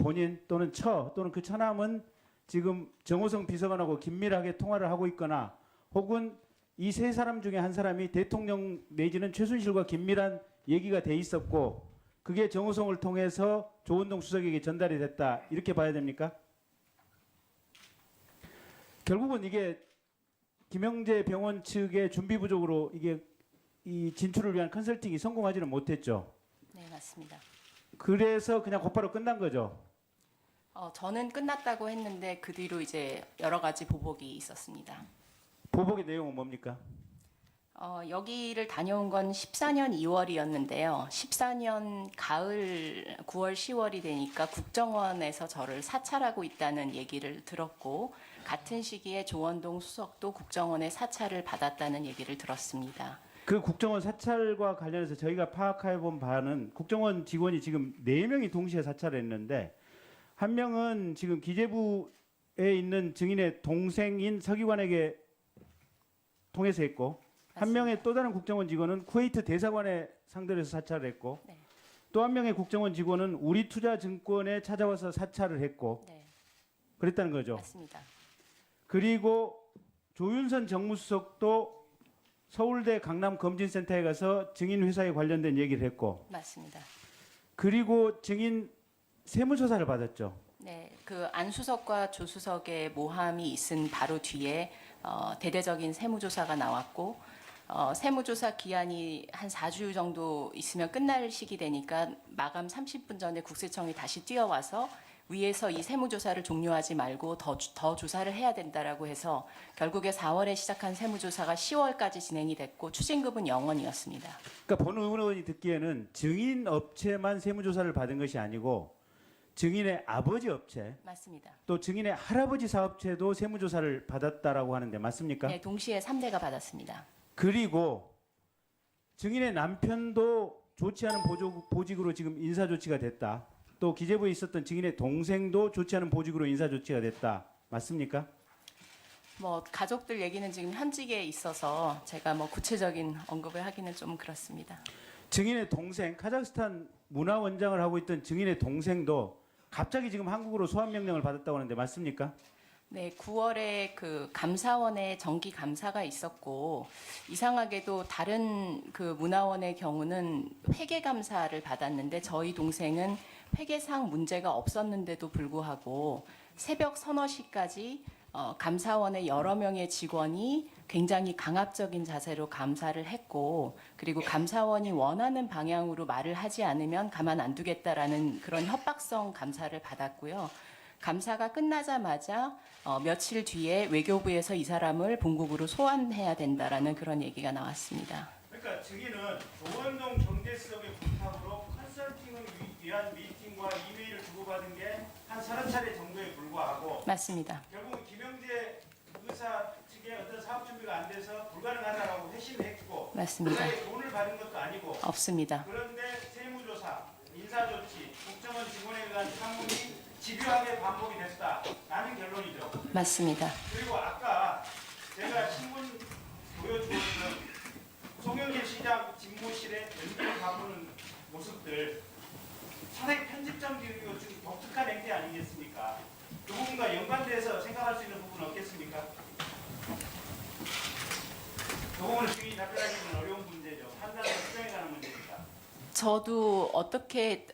본인 또는 처 또는 그 처남은 지금 정호성 비서관하고 긴밀하게 통화를 하고 있거나 혹은 이 세 사람 중에 한 사람이 대통령 내지는 최순실과 긴밀한 얘기가 돼 있었고 그게 정호성을 통해서 조원동 수석에게 전달이 됐다 이렇게 봐야 됩니까? 결국은 이게 김영재 병원 측의 준비 부족으로 이게 이 진출을 위한 컨설팅이 성공하지는 못했죠. 네, 맞습니다. 그래서 그냥 곧바로 끝난 거죠. 저는 끝났다고 했는데 그 뒤로 이제 여러 가지 보복이 있었습니다. 보복의 내용은 뭡니까? 여기를 다녀온 건 14년 2월이었는데요. 14년 가을 9월 10월이 되니까 국정원에서 저를 사찰하고 있다는 얘기를 들었고 같은 시기에 조원동 수석도 국정원의 사찰을 받았다는 얘기를 들었습니다. 그 국정원 사찰과 관련해서 저희가 파악해 본 바는 국정원 직원이 지금 4명이 동시에 사찰을 했는데 한 명은 지금 기재부에 있는 증인의 동생인 서기관에게 통해서 했고 한 명의 또 다른 국정원 직원은 쿠웨이트 대사관에 상대로 해서 사찰을 했고 네. 또 한 명의 국정원 직원은 우리투자증권에 찾아와서 사찰을 했고 네, 그랬다는 거죠. 맞습니다. 그리고 조윤선 정무수석도 서울대 강남검진센터에 가서 증인 회사에 관련된 얘기를 했고 맞습니다. 그리고 증인 세무조사를 받았죠. 네, 그 안수석과 조수석의 모함이 있은 바로 뒤에 대대적인 세무조사가 나왔고 세무조사 기한이 한 4주 정도 있으면 끝날 시기 되니까 마감 30분 전에 국세청이 다시 뛰어와서 위에서 이 세무조사를 종료하지 말고 더 조사를 해야 된다라고 해서 결국에 4월에 시작한 세무조사가 10월까지 진행이 됐고 추징급은 0원이었습니다. 그러니까 본 의원이 듣기에는 증인 업체만 세무조사를 받은 것이 아니고 증인의 아버지 업체 맞습니다. 또 증인의 할아버지 사업체도 세무조사를 받았다라고 하는데 맞습니까? 네, 동시에 3대가 받았습니다. 그리고 증인의 남편도 좋지 않은 보직으로 지금 인사조치가 됐다. 또 기재부에 있었던 증인의 동생도 좋지 않은 보직으로 인사조치가 됐다. 맞습니까? 가족들 얘기는 지금 현직에 있어서 제가 구체적인 언급을 하기는 좀 그렇습니다. 증인의 동생, 카자흐스탄 문화원장을 하고 있던 증인의 동생도 갑자기 지금 한국으로 소환 명령을 받았다고 하는데 맞습니까? 네, 9월에 그 감사원에 정기 감사가 있었고 이상하게도 다른 그 문화원의 경우는 회계 감사를 받았는데 저희 동생은 회계상 문제가 없었는데도 불구하고 새벽 서너 시까지 감사원의 여러 명의 직원이 굉장히 강압적인 자세로 감사를 했고 그리고 감사원이 원하는 방향으로 말을 하지 않으면 가만 안 두겠다라는 그런 협박성 감사를 받았고요. 감사가 끝나자마자 며칠 뒤에 외교부에서 이 사람을 본국으로 소환해야 된다라는 그런 얘기가 나왔습니다. 그러니까 증인은 조원동 경제수석의 부탁으로 컨설팅을 위한 미팅과 이메일을 주고받은 게 한 30차례 정도에 불과하고 맞습니다. 결국 김영재 의사 측의 어떤 사업 준비가 안 돼서 불가능하다라고 회신을 했고 맞습니다. 그에 돈을 받은 것도 아니고 없습니다. 그런데 세무조사, 인사조치, 국정원 직원에 의한 상문이 집요하게 반복이 됐다라는 결론이죠. 맞습니다. 그리고 아까 제가 신문 보여주고 있는 송영길 시장 집무실에 연기를 바꾸는 모습들 상당히 편집점들이고 좀 독특한 행태 아니겠습니까? 그 부분과 연관돼서 생각할 수 있는 부분은 없겠습니까? 그 부분을 주인이 답변하기는 어려운 문제죠. 판단과 수정에 관한 문제입니다. 저도 어떻게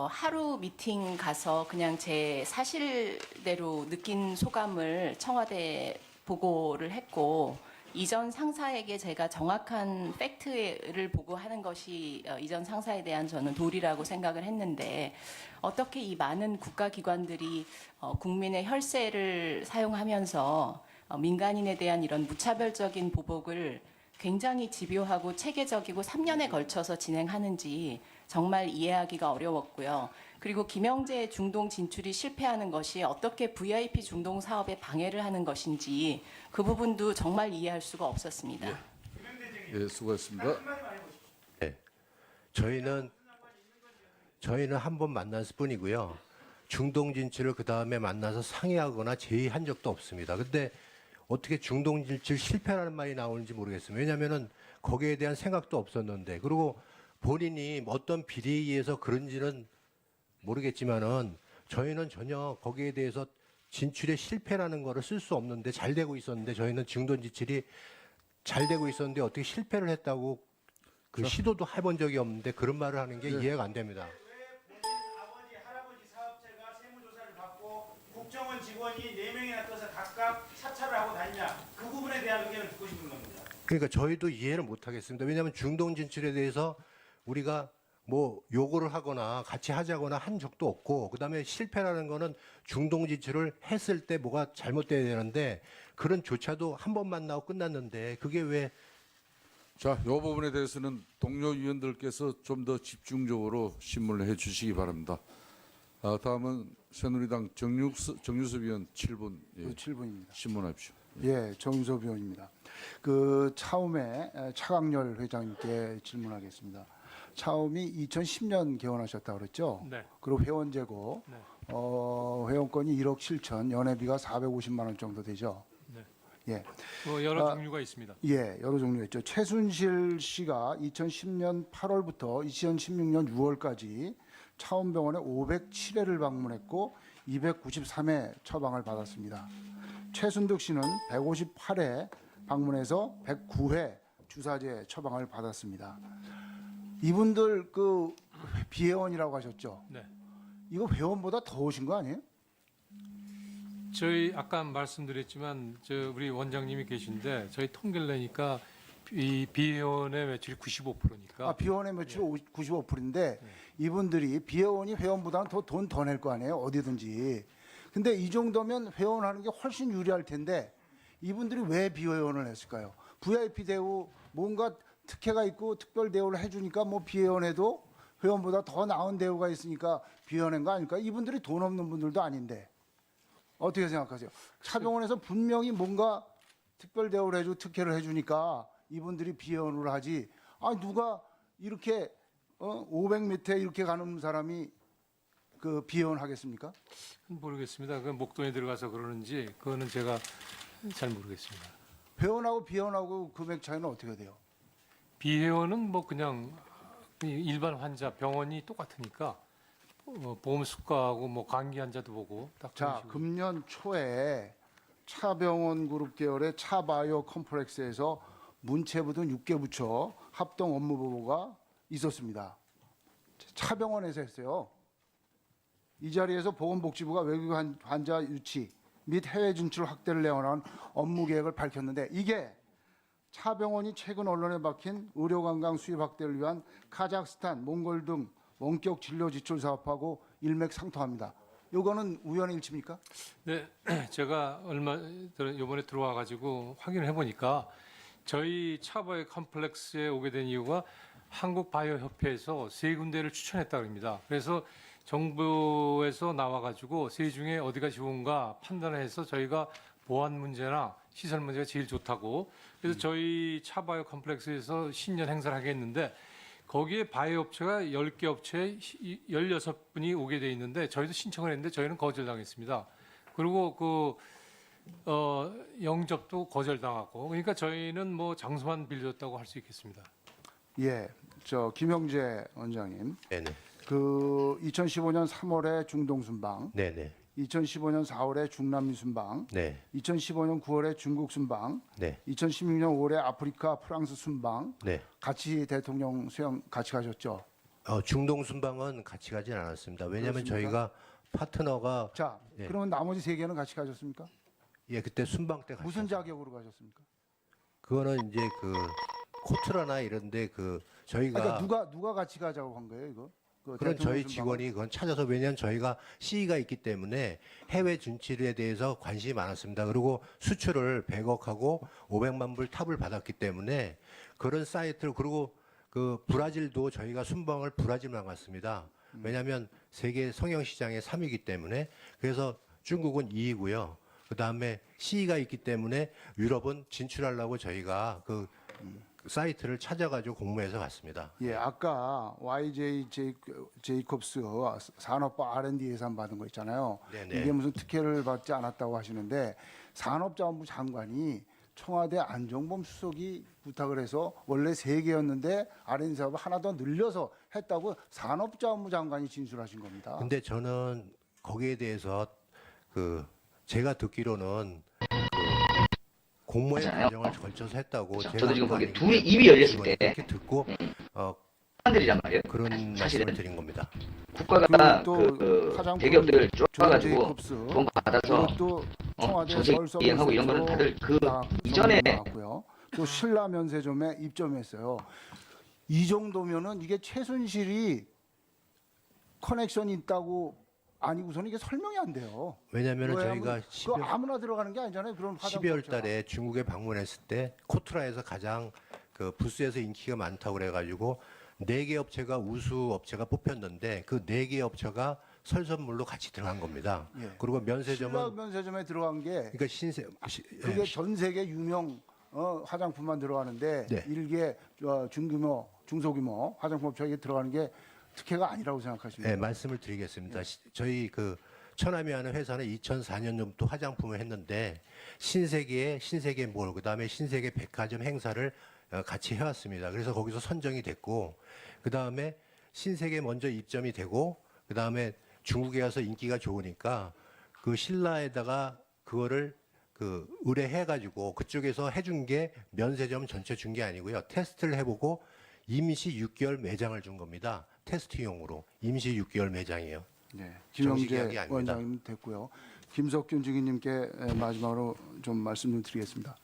하루 미팅 가서 그냥 제 사실대로 느낀 소감을 청와대에 보고를 했고 이전 상사에게 제가 정확한 팩트를 보고하는 것이 이전 상사에 대한 저는 도리라고 생각을 했는데 어떻게 이 많은 국가기관들이 국민의 혈세를 사용하면서 민간인에 대한 이런 무차별적인 보복을 굉장히 집요하고 체계적이고 3년에 걸쳐서 진행하는지 정말 이해하기가 어려웠고요. 그리고 김영재의 중동 진출이 실패하는 것이 어떻게 VIP 중동 사업에 방해를 하는 것인지 그 부분도 정말 이해할 수가 없었습니다. 예, 수고했습니다. 네. 저희는 한 번 만났을 뿐이고요. 중동 진출을 그 다음에 만나서 상의하거나 제의한 적도 없습니다. 근데 어떻게 중동 진출 실패라는 말이 나오는지 모르겠습니다. 왜냐하면은 거기에 대한 생각도 없었는데, 그리고 본인이 어떤 비리에 의해서 그런지는 모르겠지만은 저희는 전혀 거기에 대해서 진출의 실패라는 거를 쓸 수 없는데 잘 되고 있었는데 저희는 증돈 지출이 잘 되고 있었는데 어떻게 실패를 했다고 그 시도도 해본 적이 없는데 그런 말을 하는 게 이해가 안 됩니다. 아버지, 할아버지 사업체가 세무조사를 받고 국정원 직원이 4명이나 떠서 각각 사찰을 하고 다니냐, 그 부분에 대한 의견을 듣고 싶은 겁니다. 그러니까 저희도 이해를 못 하겠습니다. 왜냐하면 중동 진출에 대해서 우리가 뭐 요구를 하거나 같이 하자거나 한 적도 없고, 그다음에 실패라는 거는 중동 진출을 했을 때 뭐가 잘못돼야 되는데 그런 조차도 한 번 만나고 끝났는데 그게 왜 자, 이 부분에 대해서는 동료 위원들께서 좀 더 집중적으로 신문을 해주시기 바랍니다. 다음은 새누리당 정유섭 위원 7분 7분입니다. 신문하십시오. 예, 정유섭 의원입니다. 그 차움의 차강렬 회장님께 질문하겠습니다. 차움이 2010년 개원하셨다고 그랬죠? 네. 그리고 회원 재고 네. 회원권이 1억 7천, 연회비가 450만 원 정도 되죠. 네. 예. 여러 종류가 있습니다. 예, 여러 종류가 있죠. 최순실 씨가 2010년 8월부터 2016년 6월까지 차움병원에 507회를 방문했고 293회 처방을 받았습니다. 최순득 씨는 158회 방문해서 109회 주사제 처방을 받았습니다. 이분들 그 비회원이라고 하셨죠? 네. 이거 회원보다 더 오신 거 아니에요? 저희 아까 말씀드렸지만 우리 원장님이 계신데 저희 통계를 내니까 이 비회원의 매출이 95%니까 비회원의 매출 95%인데 이분들이 비회원이 회원보다는 더 돈 더 낼 거 아니에요? 어디든지. 근데 이 정도면 회원하는 게 훨씬 유리할 텐데 이분들이 왜 비회원을 했을까요? VIP 대우 뭔가 특혜가 있고 특별 대우를 해주니까 뭐 비회원에도 회원보다 더 나은 대우가 있으니까 비회원인 거 아닐까? 이분들이 돈 없는 분들도 아닌데 어떻게 생각하세요? 차병원에서 분명히 뭔가 특별 대우를 해주고 특혜를 해주니까 이분들이 비회원으로 하지. 누가 이렇게 500m 이렇게 가는 사람이 그 비회원 하겠습니까? 모르겠습니다. 그 목돈에 들어가서 그러는지 그거는 제가 잘 모르겠습니다. 회원하고 비회원하고 금액 차이는 어떻게 돼요? 비회원은 뭐 그냥 일반 환자 병원이 똑같으니까 보험 수가하고 뭐 감기 환자도 보고 딱 그런 자, 식으로. 금년 초에 차병원 그룹 계열의 차바이오 컴플렉스에서 문체부 등 6개 부처 합동 업무보고가 있었습니다. 차병원에서 했어요. 이 자리에서 보건복지부가 외국 환자 유치 및 해외 진출 확대를 내원한 업무 계획을 밝혔는데 이게 차병원이 최근 언론에 박힌 의료 관광 수입 확대를 위한 카자흐스탄, 몽골 등 원격 진료 지출 사업하고 일맥상통합니다. 요거는 우연의 일치입니까? 네, 제가 이번에 들어와 가지고 확인을 해보니까 저희 차바이오 컴플렉스에 오게 된 이유가 한국 바이오 협회에서 3군데를 추천했다고 합니다. 그래서 정부에서 나와 가지고 세 중에 어디가 좋은가 판단을 해서 저희가 보안 문제나 시설 문제가 제일 좋다고. 그래서 저희 차바이오 컴플렉스에서 신년 행사를 하겠는데 거기에 바이오 업체가 10개 업체에 16분이 오게 돼 있는데 저희도 신청을 했는데 저희는 거절당했습니다. 그리고 영접도 거절당하고, 그러니까 저희는 뭐 장소만 빌려줬다고 할 수 있겠습니다. 예, 김형재 원장님. 네네. 그 2015년 3월에 중동 순방, 네네. 2015년 4월에 중남미 순방, 네. 2015년 9월에 중국 순방, 네. 2016년 5월에 아프리카 프랑스 순방 네. 같이 대통령 수영 같이 가셨죠. 중동 순방은 같이 가진 않았습니다. 왜냐하면 그렇습니까? 저희가 파트너가 자, 네. 그러면 나머지 3개는 같이 가셨습니까? 그때 순방 때 무슨 갔었어요. 자격으로 가셨습니까? 그거는 이제 그 코트라나 이런데 저희가 그러니까 누가 같이 가자고 한 거예요, 이거? 그 그런 대통령 저희 순방은? 직원이 그건 찾아서, 왜냐하면 저희가 C가 있기 때문에 해외 진출에 대해서 관심이 많았습니다. 그리고 수출을 100억하고 500만 불 탑을 받았기 때문에 그런 사이트를, 그리고 그 브라질도 저희가 순방을 브라질만 갔습니다. 왜냐하면 세계 성형 시장의 3위이기 때문에. 그래서 중국은 2위고요. 그 다음에 C가 있기 때문에 유럽은 진출하려고 저희가 그 사이트를 찾아가지고 공모해서 갔습니다. 예, 아까 YJ 제이콥스 산업부 R&D 예산 받은 거 있잖아요. 네네. 이게 무슨 특혜를 받지 않았다고 하시는데 산업자원부 장관이 청와대 안종범 수석이 부탁을 해서 원래 3개였는데 R&D 사업을 하나 더 늘려서 했다고 산업자원부 장관이 진술하신 겁니다. 근데 저는 거기에 대해서 제가 듣기로는 공모의 맞아요. 과정을 걸쳐서 했다고 제가 저도 지금 한 거 거기 아니기 둘이 때문에 입이 열렸을 때 그렇게 듣고 사람들이란 말이에요. 그런 사실은 말씀을 드린 겁니다. 국가가 또 화장품 대기업들을 존 쫓아가지고 제이콥스 돈 받아서 그리고 또 청와대 조세 서울 이행하고 이런 거는 다들 그 이전에 나왔고요. 또 신라 면세점에 입점했어요. 이 정도면은 이게 최순실이 커넥션이 있다고 아니고서는 이게 설명이 안 돼요. 왜냐하면 왜냐하면 저희가 그거 아무나 들어가는 게 아니잖아요. 그런 12월 달에 중국에 방문했을 때 코트라에서 가장 부스에서 인기가 많다고 그래가지고 4개 업체가 우수 업체가 뽑혔는데 그 4개 업체가 설선물로 같이 들어간 겁니다. 예. 그리고 신라 면세점은 면세점에 들어간 게 그러니까 신세 그게 전 세계 유명 화장품만 들어가는데 네. 일개 중규모, 중소규모 화장품 업체에 들어가는 게 특혜가 아니라고 생각하십니까? 네, 말씀을 드리겠습니다. 저희 천암이라는 회사는 2004년부터 화장품을 했는데 신세계몰 그다음에 신세계 백화점 행사를 같이 해왔습니다. 그래서 거기서 선정이 됐고 그다음에 신세계 먼저 입점이 되고 그다음에 중국에 가서 인기가 좋으니까 그 신라에다가 그거를 의뢰해가지고 그쪽에서 해준 게 면세점 전체 준 게 아니고요. 테스트를 해보고 임시 6개월 매장을 준 겁니다. 테스트용으로 임시 6개월 매장이에요. 네, 정식 김영재 이야기 아닙니다. 원장님 됐고요. 김석균 증인님께 마지막으로 좀 말씀 좀 드리겠습니다.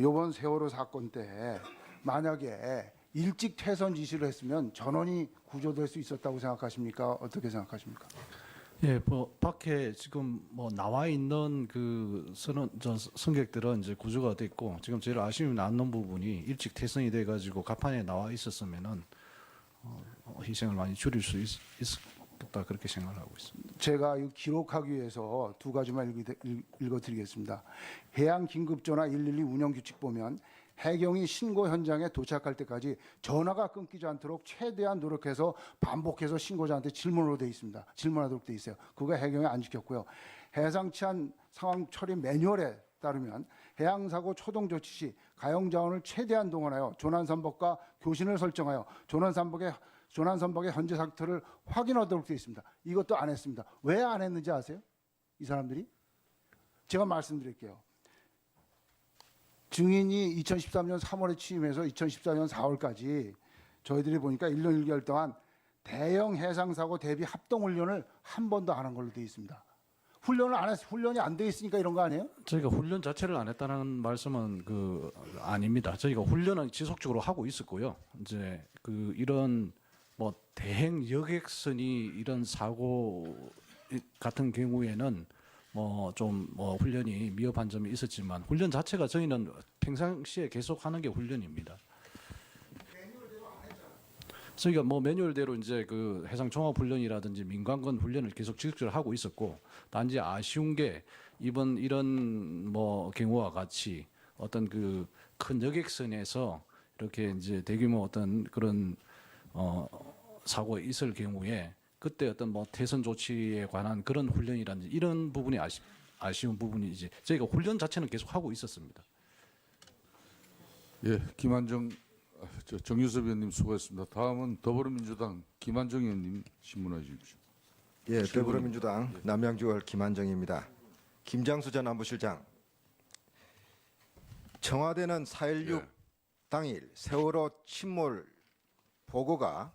요번 세월호 사건 때 만약에 일찍 퇴선 지시를 했으면 전원이 구조될 수 있었다고 생각하십니까? 어떻게 생각하십니까? 예, 밖에 지금 나와 있는 승객들은 이제 구조가 됐고 지금 제일 아쉬움이 남는 부분이 일찍 퇴선이 돼가지고 갑판에 나와 있었으면은 희생을 많이 줄일 수 있었다 그렇게 생각을 하고 있습니다. 제가 이 기록하기 위해서 두 가지만 읽어드리겠습니다. 해양 긴급전화 112 운영 규칙 보면 해경이 신고 현장에 도착할 때까지 전화가 끊기지 않도록 최대한 노력해서 반복해서 신고자한테 질문으로 돼 있습니다. 질문하도록 돼 있어요. 그거 해경이 안 지켰고요. 해상치 않은 상황 처리 매뉴얼에 따르면 해양사고 초동 조치 시 가용자원을 최대한 동원하여 조난선박과 교신을 설정하여 조난선박의 현재 상태를 확인하도록 되어 있습니다. 이것도 안 했습니다. 왜 안 했는지 아세요? 이 사람들이? 제가 말씀드릴게요. 증인이 2013년 3월에 취임해서 2014년 4월까지 저희들이 보니까 1년 1개월 동안 대형 해상사고 대비 합동훈련을 한 번도 안 한 걸로 되어 있습니다. 훈련이 안 돼 있으니까 이런 거 아니에요? 저희가 훈련 자체를 안 했다는 말씀은 아닙니다. 저희가 훈련은 지속적으로 하고 있었고요. 이제 이런 대행 여객선이 이런 사고 같은 경우에는 훈련이 미흡한 점이 있었지만 훈련 자체가 저희는 평상시에 계속 하는 게 훈련입니다. 저희가 매뉴얼대로 이제 해상 종합 훈련이라든지 민관권 훈련을 계속 지속적으로 하고 있었고 단지 아쉬운 게 이번 이런 경우와 같이 어떤 큰 여객선에서 이렇게 이제 대규모 어떤 그런 사고가 있을 경우에 그때 어떤 퇴선 조치에 관한 그런 훈련이라든지 이런 부분이 아쉬운 부분이지 저희가 훈련 자체는 계속 하고 있었습니다. 예, 김한정 정유섭 의원님 수고했습니다. 다음은 더불어민주당 김한정 의원님 신문해 주십시오. 예, 더불어민주당 남양주월 김한정입니다. 김장수 전 안보실장, 청와대는 4.16 예. 당일 세월호 침몰 보고가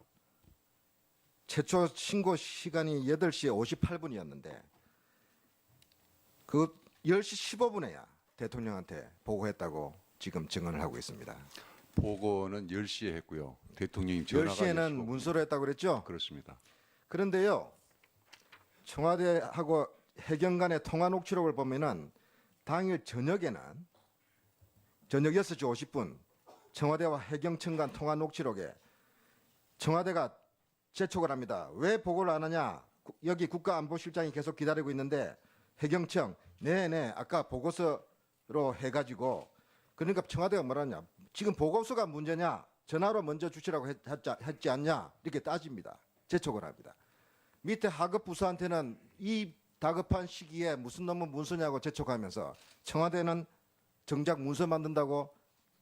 최초 신고 시간이 8시 58분이었는데 그 10시 15분에야 대통령한테 보고했다고 지금 증언을 하고 있습니다. 보고는 10시에 했고요. 대통령이 전화가 10시에는 문서로 했다고 그랬죠? 그렇습니다. 그런데요, 청와대하고 해경 간의 통화 녹취록을 보면은 당일 저녁에는 저녁 6시 50분 청와대와 해경청 간 통화 녹취록에 청와대가 재촉을 합니다. 왜 보고를 안 하냐? 여기 국가안보실장이 계속 기다리고 있는데 해경청 네네 아까 보고서로 해가지고 그러니까 청와대가 뭐라냐? 지금 보고서가 문제냐? 전화로 먼저 주시라고 했지 않냐? 이렇게 따집니다. 재촉을 합니다. 밑에 하급 부서한테는 이 다급한 시기에 무슨 놈의 문서냐고 재촉하면서 청와대는 정작 문서 만든다고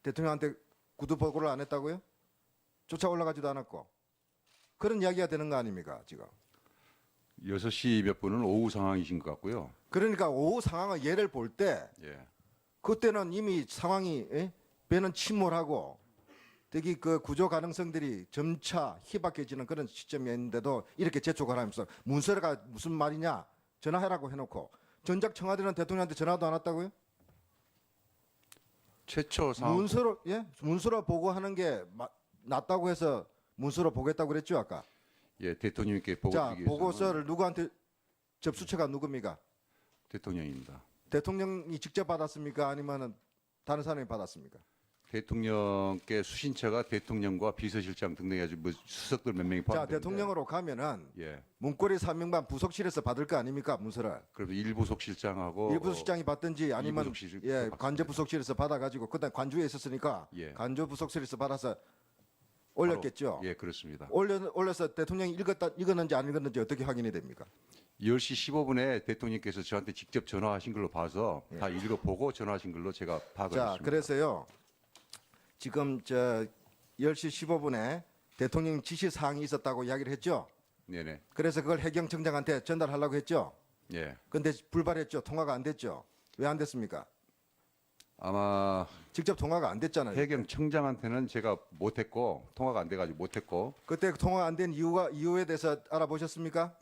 대통령한테 구두 보고를 안 했다고요? 쫓아 올라가지도 않았고 그런 이야기가 되는 거 아닙니까 지금? 6시 몇 분은 오후 상황이신 것 같고요. 그러니까 오후 상황을 예를 볼 때 예. 그때는 이미 상황이 배는 침몰하고 특히 그 구조 가능성들이 점차 희박해지는 그런 시점이었는데도 이렇게 재촉을 하면서 문서가 무슨 말이냐 전화해라고 해놓고 정작 청와대는 대통령한테 전화도 안 왔다고요? 최초 상황 문서로 보고하는 게 낫다고 해서 문서로 보겠다고 그랬죠 아까. 예, 대통령님께 보고 자 드리기 위해서는 보고서를 누구한테 접수처가 누굽니까? 대통령입니다. 대통령이 직접 받았습니까? 아니면은 다른 사람이 받았습니까? 대통령께 수신처가 대통령과 비서실장 등등 해가지고 뭐 수석들 몇 명이 자 포함되는데 대통령으로 가면은 예. 문고리 3명반 부속실에서 받을 거 아닙니까 문서를? 그래도 일부 속실장하고 일부 수장이 받든지 아니면 부속실 예 받습니다. 관저 부속실에서 받아가지고 그다음 관주에 있었으니까 예. 관저 부속실에서 받아서 올렸겠죠. 예, 그렇습니다. 올려서 대통령이 읽었는지 안 읽었는지 어떻게 확인이 됩니까? 10시 15분에 대통령께서 저한테 직접 전화하신 걸로 봐서 다 읽어보고 전화하신 걸로 제가 파악을 자 했습니다. 그래서요 지금 저 10시 15분에 대통령 지시 사항이 있었다고 이야기를 했죠. 네네. 그래서 그걸 해경청장한테 전달하려고 했죠. 예. 근데 불발했죠. 통화가 안 됐죠. 왜 안 됐습니까? 아마 직접 통화가 안 됐잖아요. 해경청장한테는 제가 못했고 통화가 안 돼가지고 못했고 그때 통화 안 된 이유에 대해서 알아보셨습니까?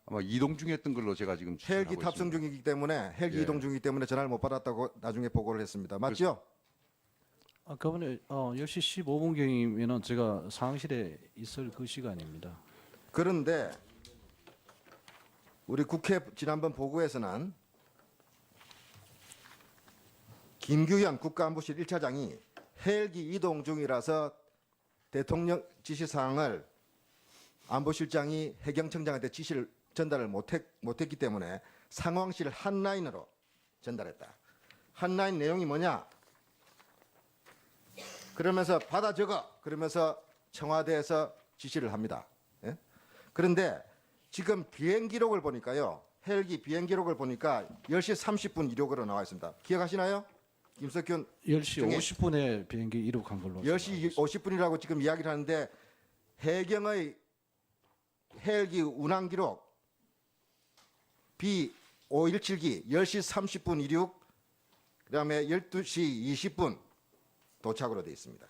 아마 이동 중이었던 걸로 제가 지금 추정하고 헬기 탑승 있습니다. 중이기 때문에 헬기 예. 이동 중이기 때문에 전화를 못 받았다고 나중에 보고를 했습니다. 맞죠? 아까 전에 10시 15분경이면은 제가 상황실에 있을 그 시간입니다. 그런데 우리 국회 지난번 보고에서는 김규현 국가안보실 1차장이 헬기 이동 중이라서 대통령 지시 사항을 안보실장이 해경청장한테 지시를 전달을 못했기 때문에 상황실 한라인으로 전달했다. 한라인 내용이 뭐냐? 그러면서 받아 적어. 그러면서 청와대에서 지시를 합니다. 예? 그런데 지금 비행 기록을 보니까요. 헬기 비행 기록을 보니까 10시 30분 이력으로 나와 있습니다. 기억하시나요? 김석균 10시 중에 50분에 비행기 이륙한 걸로. 10시 50분이라고 지금 이야기를 하는데 해경의 헬기 운항 기록 B517기 10시 30분 이륙 그다음에 12시 20분 도착으로 되어 있습니다.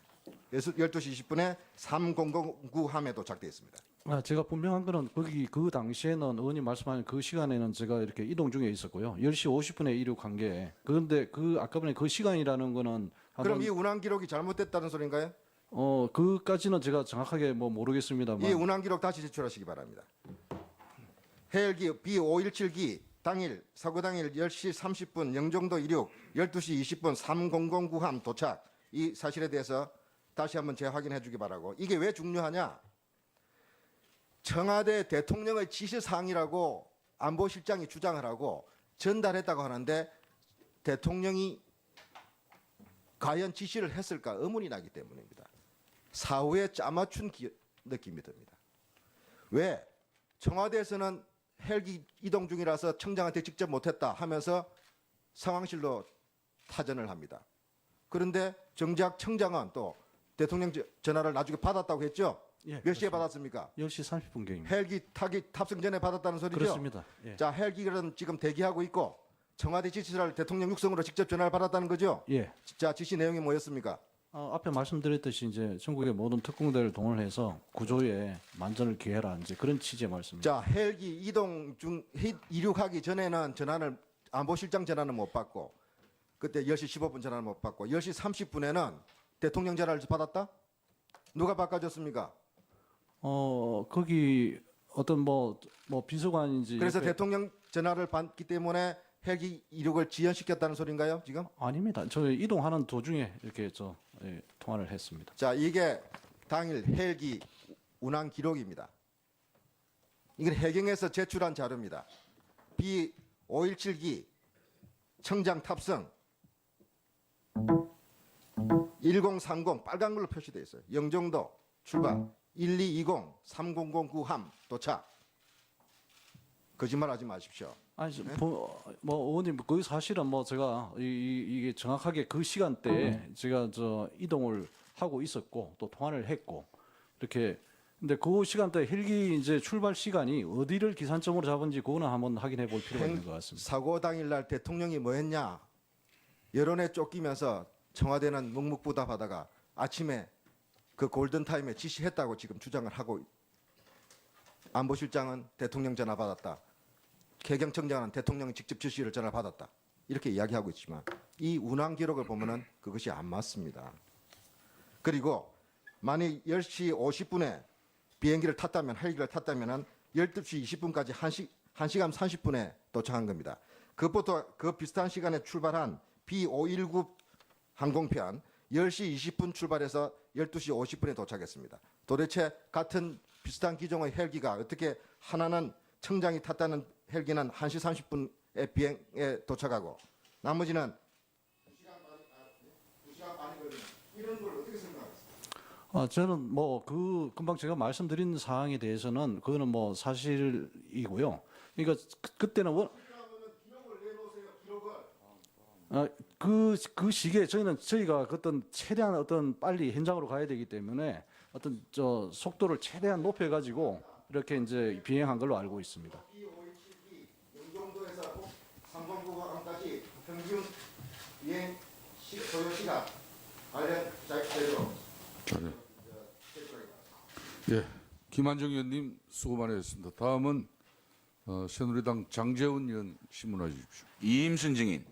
그래서 12시 20분에 3009 함에 도착되어 있습니다. 제가 분명한 거는 거기 그 당시에는 의원님 말씀하신 그 시간에는 제가 이렇게 이동 중에 있었고요. 10시 50분에 이륙한 게 그런데 그 아까 전에 그 시간이라는 거는 그럼 이 운항 기록이 잘못됐다는 소린가요? 그까지는 제가 정확하게 뭐 모르겠습니다만 이 운항 기록 다시 제출하시기 바랍니다. 헬기 B517기 당일 사고 당일 10시 30분 영종도 이륙 12시 20분 3009 함 도착 이 사실에 대해서 다시 한번 재확인해 주기 바라고. 이게 왜 중요하냐? 청와대 대통령의 지시 사항이라고 안보실장이 주장을 하고 전달했다고 하는데 대통령이 과연 지시를 했을까 의문이 나기 때문입니다. 사후에 짜맞춘 느낌이 듭니다. 왜? 청와대에서는 헬기 이동 중이라서 청장한테 직접 못했다 하면서 상황실로 타전을 합니다. 그런데 정작 청장은 또 대통령 전화를 나중에 받았다고 했죠? 예, 몇 시에 받았습니까? 10시 30분경입니다. 헬기 탑승 전에 받았다는 소리죠? 그렇습니다. 예. 자, 헬기는 지금 대기하고 있고 청와대 지시를 대통령 육성으로 직접 전화를 받았다는 거죠? 예. 자, 지시 내용이 뭐였습니까? 앞에 말씀드렸듯이 이제 전국의 모든 특공대를 동원해서 구조에 만전을 기해라 이제 그런 취지의 말씀입니다. 자, 헬기 이동 중 이륙하기 전에는 전화를 안보실장 전화는 못 받고 그때 10시 15분 전화를 못 받고 10시 30분에는 대통령 전화를 받았다? 누가 바꿔줬습니까? 거기 어떤 뭐 비서관인지 그래서 옆에- 대통령 전화를 받기 때문에 헬기 이륙을 지연시켰다는 소린가요, 지금? 아닙니다. 저 이동하는 도중에 이렇게 통화를 했습니다. 자, 이게 당일 헬기 운항 기록입니다. 이건 해경에서 제출한 자료입니다. B517기 청장 탑승 1030 빨간 걸로 표시되어 있어요. 영종도 출발 1220 3009 함 도착. 거짓말하지 마십시오. 아니 뭐 의원님 그 사실은 뭐 제가 이게 정확하게 그 시간대에 제가 이동을 하고 있었고 또 통화를 했고 이렇게 근데 그 시간대 헬기 이제 출발 시간이 어디를 기산점으로 잡은지 그거는 한번 확인해 볼 필요가 있는 것 같습니다. 사고 당일날 대통령이 뭐 했냐? 여론에 쫓기면서 청와대는 묵묵부답하다가 아침에 그 골든타임에 지시했다고 지금 주장을 하고, 안보실장은 대통령 전화 받았다, 개경청장은 대통령이 직접 지시를 전화 받았다, 이렇게 이야기하고 있지만 이 운항 기록을 보면은 그것이 안 맞습니다. 그리고 만약 10시 50분에 비행기를 탔다면, 헬기를 탔다면은 12시 20분까지 1시간 30분에 도착한 겁니다. 그것보다 그 비슷한 시간에 출발한 B519 항공편 10시 20분 출발해서 12시 50분에 도착했습니다. 도대체 같은 비슷한 기종의 헬기가 어떻게 하나는 청장이 탔다는 헬기는 1시 30분에 비행에 도착하고 나머지는 2시간 반이 걸리는, 이런 걸 어떻게 설명하겠습니까? 저는 뭐 그 금방 제가 말씀드린 사항에 대해서는 그거는 뭐 사실이고요. 그러니까 그때는 그 시기에 저희가 최대한 빨리 현장으로 가야 되기 때문에 속도를 최대한 높여가지고 이렇게 이제 비행한 걸로 알고 있습니다. B517B 영종도에서 삼성국항까지 평균 비행 소요 시간 관련 자료. 예, 김한정 의원님 수고 많으셨습니다. 다음은 새누리당 장재훈 의원 신문해 주십시오. 이임순 증인,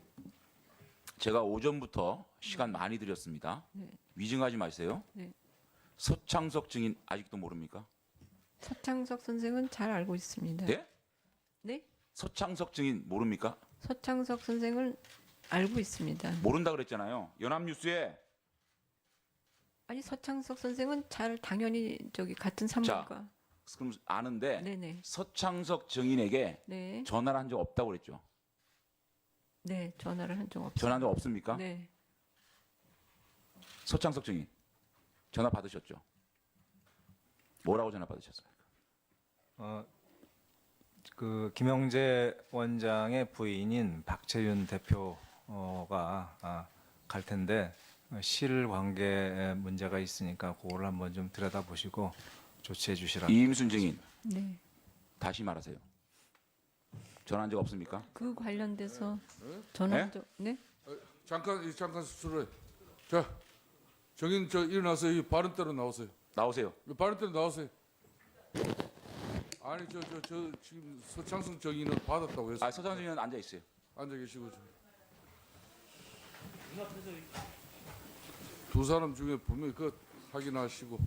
제가 오전부터 시간 많이 드렸습니다. 위증하지 마세요. 네. 서창석 증인 아직도 모릅니까? 서창석 선생은 잘 알고 있습니다. 네? 네? 서창석 증인 모릅니까? 서창석 선생은 알고 있습니다. 모른다 그랬잖아요. 연합뉴스에. 아니 서창석 선생은 당연히 같은 산부인과. 그럼 아는데 네네. 서창석 증인에게 네. 전화를 한 적 없다고 그랬죠. 네, 전화를 한 적 없습니다. 전화한 적 없습니까? 네. 서창석 증인 전화 받으셨죠? 뭐라고 전화 받으셨어요? 그 김영재 원장의 부인인 박채윤 대표가 갈 텐데 실관계에 문제가 있으니까 그거를 한번 좀 들여다보시고 조치해 주시라. 이임순 증인 네. 다시 말하세요. 전화한 적 없습니까? 그 관련돼서 전화한 적 네? 잠깐 수술해. 자, 정인 일어나서 이 바른대로 나오세요. 나오세요. 바른대로 나오세요. 아니 저 지금 서창석 정인은 받았다고 했어요. 서창석 증인은 앉아 있어요. 앉아 계시고 두 사람 중에 분명히 그 확인하시고.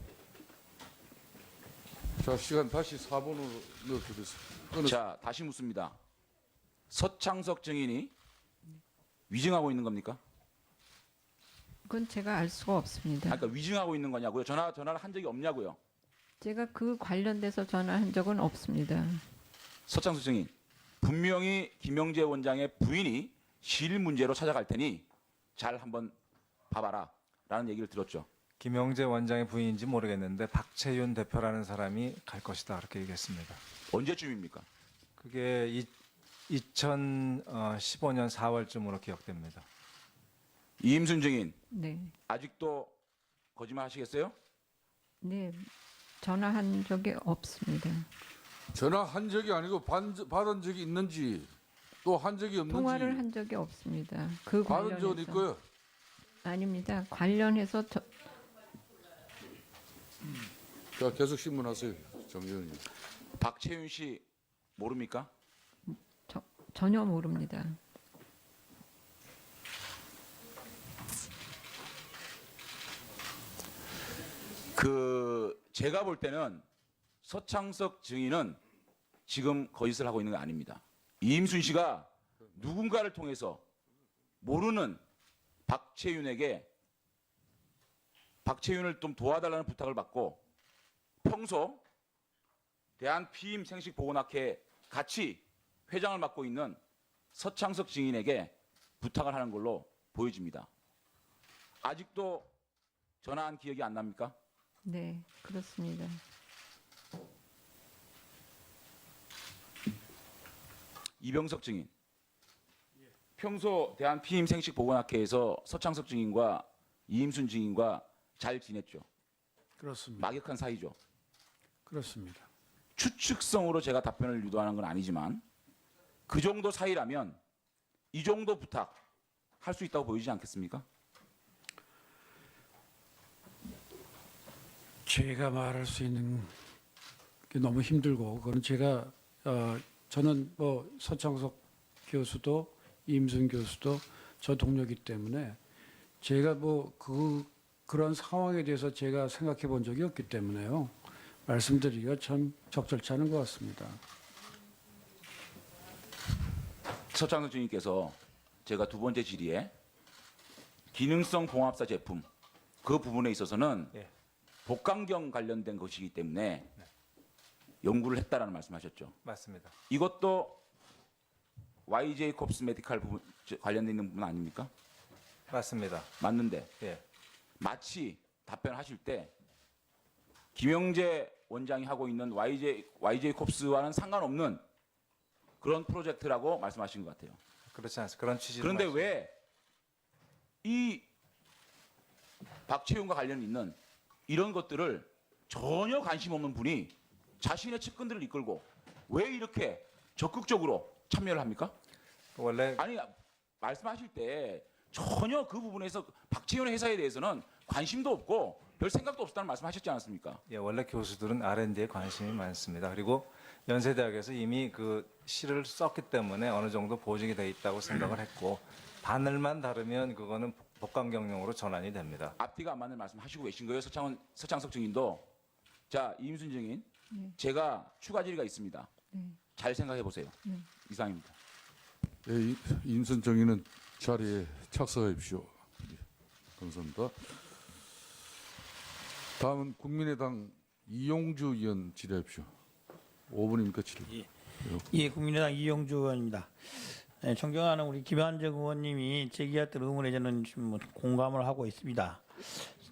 자, 시간 다시 4번으로 넣어드리겠습니다. 자, 다시 묻습니다. 서창석 증인이 위증하고 있는 겁니까? 그건 제가 알 수가 없습니다. 그러니까 위증하고 있는 거냐고요? 전화를 한 적이 없냐고요? 제가 그 관련돼서 전화한 적은 없습니다. 서창석 증인, 분명히 김영재 원장의 부인이 실 문제로 찾아갈 테니 잘 한번 봐봐라 라는 얘기를 들었죠. 김영재 원장의 부인인지 모르겠는데 박채윤 대표라는 사람이 갈 것이다 그렇게 얘기했습니다. 언제쯤입니까? 그게 2015년 4월쯤으로 기억됩니다. 이임순 증인, 네. 아직도 거짓말 하시겠어요? 네. 전화한 적이 없습니다. 전화한 적이 아니고 받은 적이 있는지 또 한 적이 없는지. 통화를 한 적이 없습니다. 그 받은 관련해서. 적은 있고요. 아닙니다. 관련해서 자, 계속 신문하세요, 정 의원님. 박채윤 씨 모릅니까? 전혀 모릅니다. 제가 볼 때는 서창석 증인은 지금 거짓을 하고 있는 게 아닙니다. 이임순 씨가 누군가를 통해서 모르는 박채윤을 좀 도와달라는 부탁을 받고 평소 대한피임생식보건학회 같이 회장을 맡고 있는 서창석 증인에게 부탁을 하는 걸로 보여집니다. 아직도 전화한 기억이 안 납니까? 네, 그렇습니다. 이병석 증인, 평소 대한피임생식보건학회에서 서창석 증인과 이임순 증인과 잘 지냈죠? 그렇습니다. 막역한 사이죠? 그렇습니다. 추측성으로 제가 답변을 유도하는 건 아니지만 그 정도 사이라면 이 정도 부탁 할 수 있다고 보이지 않겠습니까? 제가 말할 수 있는 게 너무 힘들고 그건 제가 저는 뭐 서창석 교수도 임순 교수도 저 동료이기 때문에 제가 뭐 그런 상황에 대해서 제가 생각해 본 적이 없기 때문에요. 말씀드리기가 참 적절치 않은 것 같습니다. 서창석 증인께서 제가 두 번째 질의에 기능성 봉합사 제품 그 부분에 있어서는 예. 복강경 관련된 것이기 때문에 연구를 했다라는 말씀하셨죠. 맞습니다. 이것도 YJ 콥스 메디칼 부분 관련돼 있는 부분 아닙니까? 맞습니다. 맞는데 예. 마치 답변하실 때 김영재 원장이 하고 있는 YJ 콥스와는 상관없는 그런 프로젝트라고 말씀하신 것 같아요. 그렇지 않습니다. 그런 취지로. 그런데 왜 이 박채윤과 관련 있는 이런 것들을 전혀 관심 없는 분이 자신의 측근들을 이끌고 왜 이렇게 적극적으로 참여를 합니까? 원래 아니 말씀하실 때 전혀 그 부분에서 박채윤 회사에 대해서는 관심도 없고 별 생각도 없었다는 말씀하셨지 않았습니까? 예, 원래 교수들은 R&D에 관심이 많습니다. 그리고 연세대학에서 이미 그 시를 썼기 때문에 어느 정도 보증이 돼 있다고 생각을 했고 바늘만 다르면 그거는 복강경용으로 전환이 됩니다. 앞뒤가 안 맞는 말씀하시고 계신 거예요, 서창석 증인도. 자, 이임순 증인, 네. 제가 추가 질의가 있습니다. 네. 잘 생각해 보세요. 네. 이상입니다. 예, 임순 정의는 자리에 착석해 주십시오. 예, 감사합니다. 다음은 국민의당 이용주 의원 질의해 주십시오. 5분입니까? 7분. 예, 국민의당 이용주 의원입니다. 네, 존경하는 우리 김한정 의원님이 제기했던 의문에 저는 좀 공감을 하고 있습니다.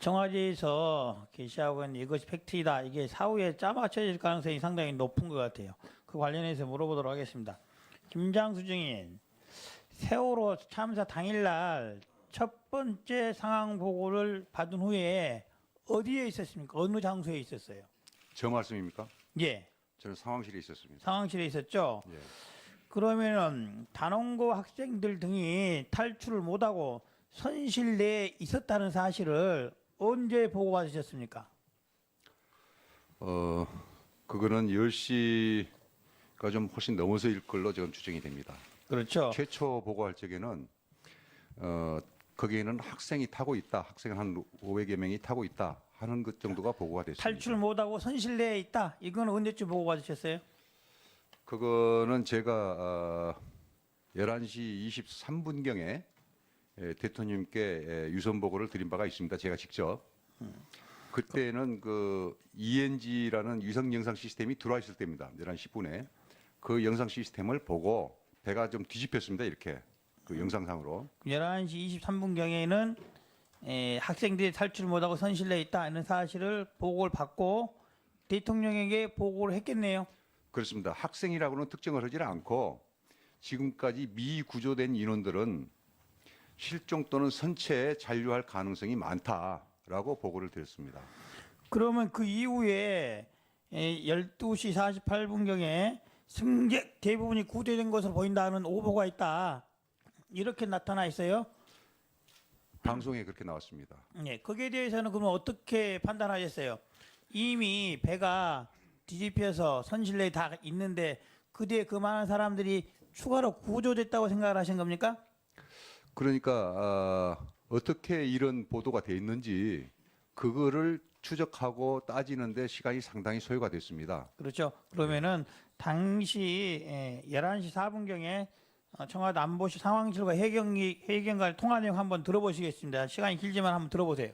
청와대에서 게시하고 있는 이것이 팩트이다. 이게 사후에 짜맞춰질 가능성이 상당히 높은 것 같아요. 그 관련해서 물어보도록 하겠습니다. 김장수 증인, 세월호 참사 당일날 첫 번째 상황 보고를 받은 후에 어디에 있었습니까? 어느 장소에 있었어요? 저 말씀입니까? 예, 저는 상황실에 있었습니다. 상황실에 있었죠. 예. 그러면은 단원고 학생들 등이 탈출을 못하고 선실 내에 있었다는 사실을 언제 보고받으셨습니까? 그거는 10시가 좀 훨씬 넘어서일 걸로 지금 추정이 됩니다. 그렇죠. 최초 보고할 적에는 거기에는 학생이 타고 있다. 학생 한 500여 명이 타고 있다 하는 것 정도가 보고가 됐습니다. 탈출 못하고 선실 내에 있다. 이건 언제쯤 보고받으셨어요? 그거는 제가 11시 23분경에 대통령님께 유선 보고를 드린 바가 있습니다. 제가 직접. 그때는 그 ENG라는 위성 영상 시스템이 들어와 있을 때입니다. 11시 10분에. 그 영상 시스템을 보고 배가 좀 뒤집혔습니다. 이렇게. 그 영상상으로. 11시 23분경에는 학생들이 탈출 못하고 선실 내에 있다 하는 사실을 보고를 받고 대통령에게 보고를 했겠네요. 그렇습니다. 학생이라고는 특정을 하지 않고 지금까지 미구조된 인원들은 실종 또는 선체에 잔류할 가능성이 많다라고 보고를 드렸습니다. 그러면 그 이후에 12시 48분경에 승객 대부분이 구조된 것으로 보인다는 오보가 있다. 이렇게 나타나 있어요? 방송에 그렇게 나왔습니다. 네, 거기에 대해서는 그러면 어떻게 판단하셨어요? 이미 배가 뒤집혀서 선실 내에 다 있는데 그 뒤에 그 많은 사람들이 추가로 구조됐다고 생각을 하신 겁니까? 그러니까 어떻게 이런 보도가 돼 있는지 그거를 추적하고 따지는데 시간이 상당히 소요가 됐습니다. 그렇죠. 그러면은 당시 11시 4분경에 청와대 안보실 상황실과 해경과의 통화 내용 한번 들어보시겠습니다. 시간이 길지만 한번 들어보세요.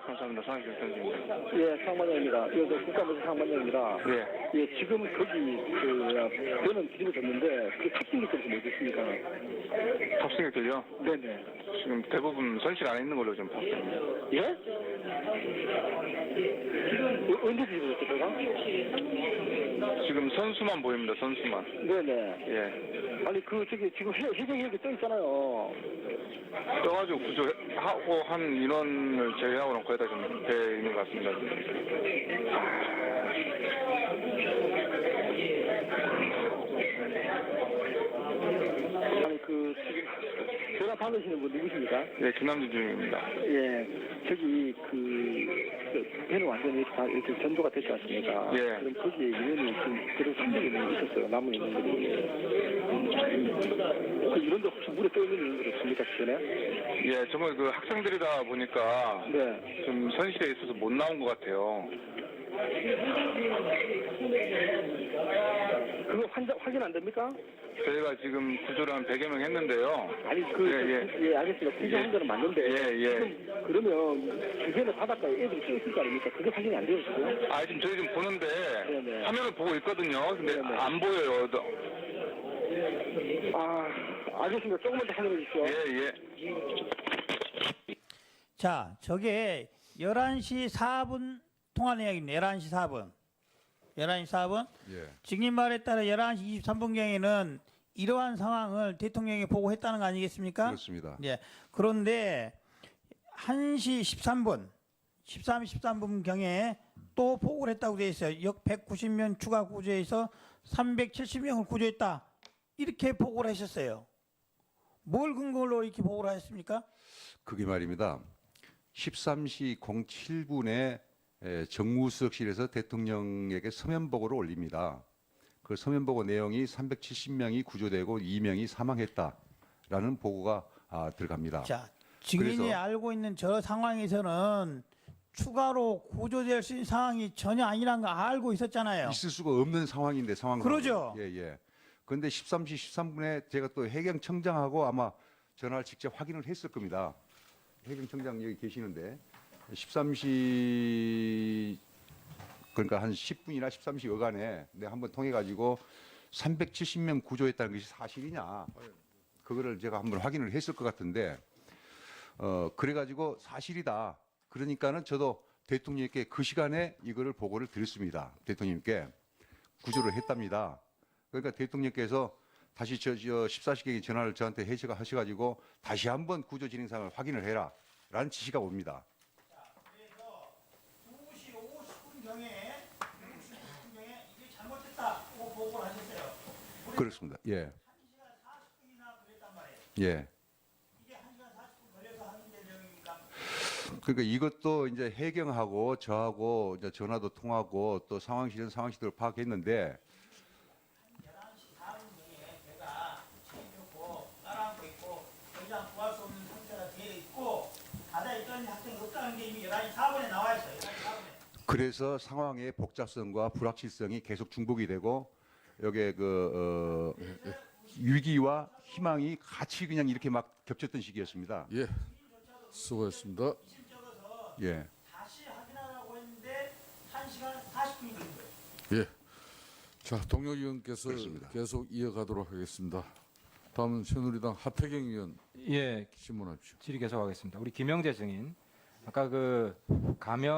감사합니다. 상황실 경입니다. 예, 상반장입니다. 이거 국가보실 상반장입니다. 예. 예, 지금 거기 배는 뒤집어졌는데 그 탑승객들이 뭐 있습니까? 탑승객들요? 네네. 지금 대부분 선실 안에 있는 걸로 좀 봤습니다. 예? 언제 뒤집어졌죠, 배가? 지금 선수만 보입니다. 선수만. 네네. 예. 아니 그 저기 지금 해경이 여기 떠 있잖아요. 떠가지고 구조하고 한 인원을 제외하고는 거의 다 좀 돼 있는 것 같습니다. 아니 그 지금 전화 받으시는 분 누구십니까? 예, 김남준 주임입니다. 예, 저기 그 배는 완전히 다 이렇게 전도가 됐지 않습니까? 예. 그럼 거기에 인원이 지금 들어서 한 명이 있었어요. 남은 인원들이. 그 인원들 혹시 물에 떠 있는 인원들 없습니까 주변에? 예, 정말 그 학생들이다 보니까 네. 좀 선실에 있어서 못 나온 것 같아요. 그거 확인 안 됩니까? 저희가 지금 구조를 한 100여 명 했는데요. 아니 예, 알겠습니다. 구조한 거는 맞는데 지금 그러면 주변에 바닷가에 애들이 껴 있을 거 아닙니까? 그게 확인이 안 되어 있어요? 아 지금 저희 지금 보는데 네네. 화면을 보고 있거든요. 근데 네네. 안 보여요. 아 알겠습니다. 조금만 더 확인해 주십시오. 예. 자, 저게 11시 4분 통화 내역입니다. 11시 4분. 11시 4분. 예. 증인 말에 따라 11시 23분경에는 이러한 상황을 대통령이 보고했다는 거 아니겠습니까? 그렇습니다. 예. 그런데 1시 13분, 13분경에 또 보고를 했다고 되어 있어요. 역 190명 추가 구조해서 370명을 구조했다. 이렇게 보고를 하셨어요. 뭘 근거로 이렇게 보고를 하셨습니까? 그게 말입니다. 13시 07분에 정무수석실에서 대통령에게 서면 보고를 올립니다. 그 서면 보고 내용이 370명이 구조되고 2명이 사망했다라는 보고가 들어갑니다. 자, 증인이 그래서 알고 있는 저 상황에서는 추가로 구조될 수 있는 상황이 전혀 아니라는 거 알고 있었잖아요. 있을 수가 없는 상황인데 상황은 그러죠. 예. 그런데 13시 13분에 제가 또 해경청장하고 아마 전화를 직접 확인을 했을 겁니다. 해경청장 여기 계시는데 13시 그러니까 한 10분이나 13시 여간에 내가 한번 통해 가지고 370명 구조했다는 것이 사실이냐 그거를 제가 한번 확인을 했을 것 같은데 그래 가지고 사실이다. 그러니까는 저도 대통령께 그 시간에 이거를 보고를 드렸습니다. 대통령께 구조를 했답니다. 그러니까 대통령께서 다시 저 14시경에 전화를 저한테 하셔가지고 다시 한번 구조 진행 상황을 확인을 해라 라는 지시가 옵니다. 그래서 2시 50분경에 이게 잘못됐다고 보고를 하셨어요. 그렇습니다. 예. 1시간 40분이나 그랬단 말이에요. 예. 이게 1시간 40분 걸려서 하는 내용입니까? 그러니까 이것도 이제 해경하고 저하고 이제 전화도 통하고 또 상황실은 상황실대로 파악했는데 11시 4분경에 제가 책임졌고 따라하고 있고 더 이상 구할 수 없는 상태가 되어 있고 바다에 떠있는 학생이 없다는 게 이미 11시 4분에 나와 있어요. 11시 4분에. 그래서 상황의 복잡성과 불확실성이 계속 중복이 되고 여기에 위기와 희망이 같이 그냥 이렇게 막 겹쳤던 시기였습니다. 예. 수고했습니다. 예. 다시 확인하라고 했는데 1시간 40분이 걸린 거예요. 예. 자, 동료 의원께서 그렇습니다. 계속 이어가도록 하겠습니다. 다음은 새누리당 하태경 의원 예, 신문하십시오. 질의 계속하겠습니다. 우리 김영재 증인, 아까 그 감염